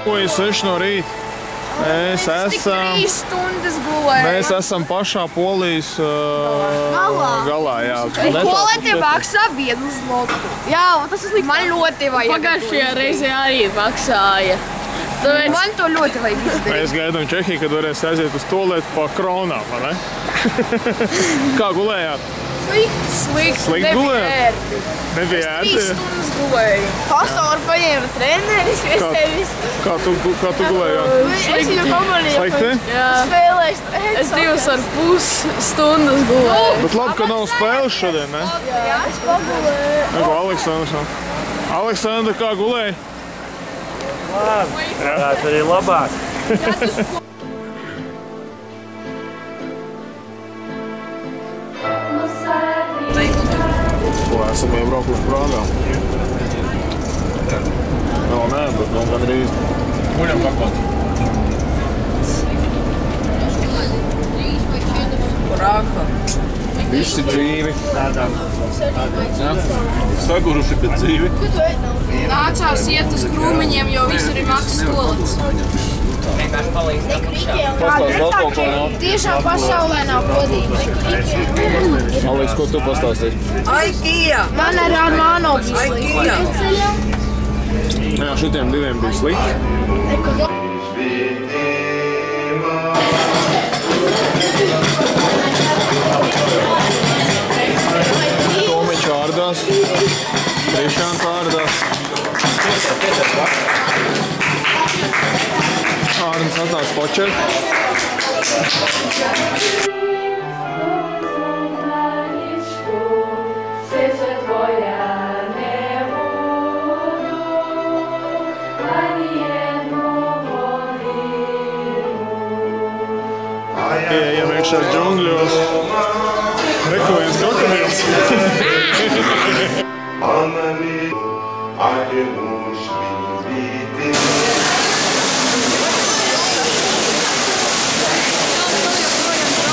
Pojas 6 no rīta. Mēs esam pašā Polijas galā, jā. Polētie maksā 1 zlotu. Jā, tas ir man ļoti vajag. Pagājušajā reizē arī maksāja. Man to ļoti vajag izdarīt. Mēs gaidām Čehiju, kad varēs aiziet uz tualeti pa kronām, vai ne? Kā gulējāt? Slikti gulējāt? Nebija ērti? 3 stundas gulēju. Pasauri paņēma treneris pie sevis. Kā tu gulējāt? Es viņu pamanīju. Slikti? Jā. Spēlēs. Es 2,5 stundas gulēju. Bet labi, ka nav spēles šodien, ne? Jā, es pagulēju. Neko, Aleksandra, kā gulēji? Labi, tāds arī labāk. Ko esam iebraukuši Prāgā? Vēl nē, bet nu gandrīz. Guļam paklāts. Prāga. Visi dzīvi. Saguruši, bet dzīvi. Nācās iet uz krūmiņiem, jo visur ir maksas tolets. Pastāst vēl kaut ko nav? Tiešām pasaulē nav godības. Aleks, ko tu pastāstīji? Ikea! Man ar Armāno bija slikti. Jā, šitiem diviem bija slikti. Tomiņš ārdās, Krišāns ārdās. Ārns atnāca počeri. Ejam iekšā džungļos. Neko viens krokodils.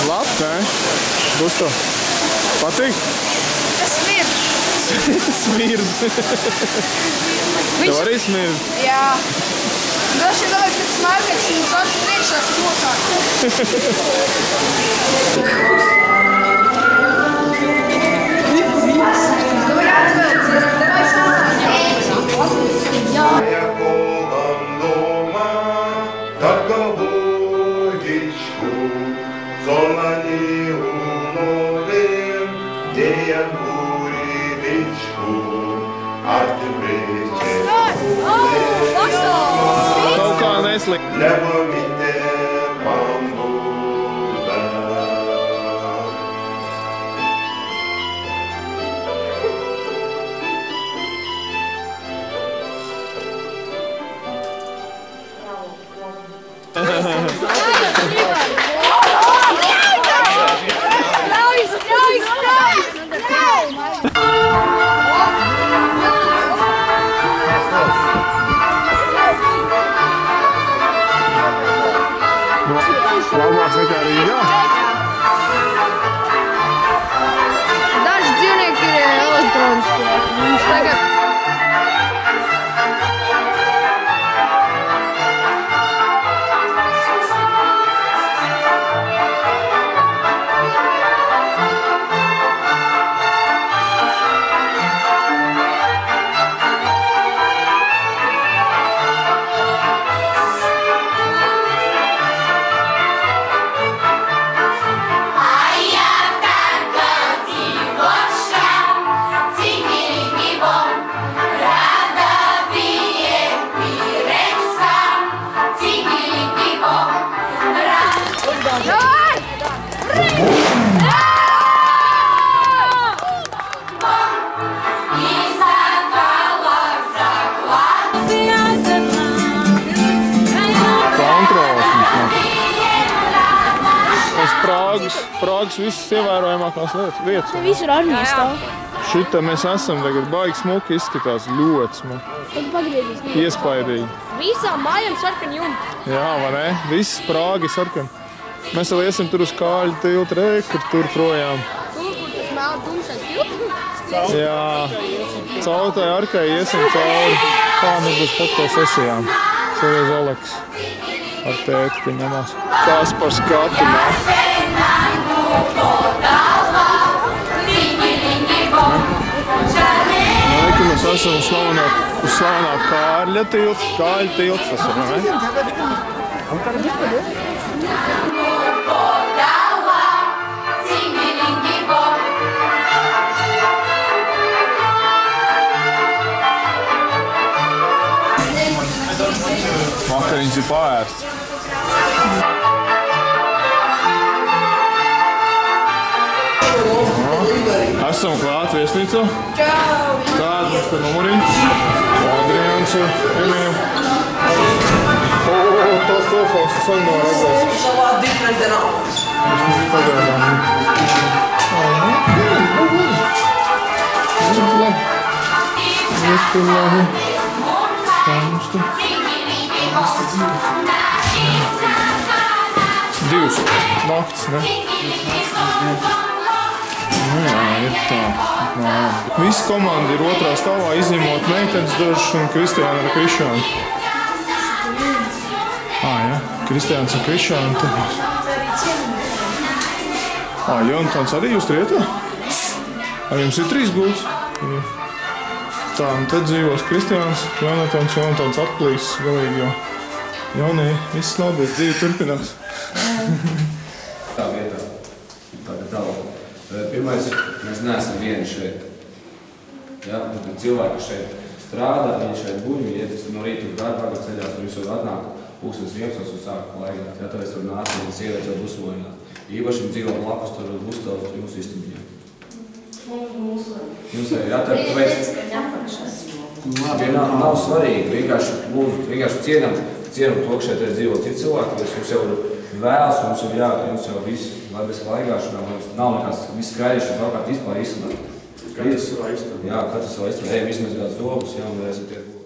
Labi, ne? Gusto, patīk? Tas smird. Smird. Tev arī smird? Jā. Droši vien tāpēc, ka tas markets mums acu priekšā smokāk. Tev jāatvērt, tev Kaut kā neslikt. Labāks nekā Rīgā. Daži dzīvnieki ir elektroniski. Mums tagad... Prāgas visas ievērojamākās vietas. Visur armija stāv. Šita mēs esam tagad baigi smuki izskatās, ļoti smuki. Iespaidīgi. Visām mājām sarkani jumti. Jā, vai ne? Visas Prāga sarkani. Mēs vēl iesim tur uz Kāļu tiltu kur tur projām. Tur, kur tas mēl tumšais tilts? Jā, caur tai arkai iesim cauri. Kā nebūs fotosesijām. Šoreiz Oleks ar tēti te ņemās. Kas par skatu, ne? Laika mēs esam uz slavenā Kārļa tilts, tas ir, ne? Vakariņas ir paērsts. Esam klāt viesnīcā. Kāda mums te numuriņa? Adrians ar Emīlu. Tas telefons, tas arī nav redzēs. Es nebiju pagaidām. Divas nakts, ne? Nu jā, ir tā. Visa komanda ir otrā stāvā, izņemot meitenes dažas un Kristiāna ar Krišānu. Jā, Kristiāns ar Krišānu. Jonatans arī jūs rietā? Jums ir 3 gults? Tā, un tad dzīvos Kristiāns, Jonatans atplīs galīgi, jo Jonī, viss labi, dzīve turpinās. Tā vietā, tā kā tālāk. Pirmais, mēs neesam vieni šeit. Ja, tad cilvēki šeit strādā, viņi šeit guļ, viņi iet no rīta uz darbu, ceļās, un jūs var atnāk 11 un sāk klaigāt. Ja, tāpēc tur nāc, un sievietes var uzmojināt. Īpaši dzīvo blakus, tur uzstāvot jūsu istabiņā. Jums arī, jā, tāpēc nav svarīgi, vienkārši cienam to, ka šeit dzīvo citi cilvēki, jums jau vēlas, jums jau viss, lai bez klaigāšanā, nav nekāds viss skraidīšanas, vēl kārt vispār izsmēt. Katrs savā istabā. Jā, katrs savā istabā. Vismaz kāds dobus, jā, un varēsim tiek būt.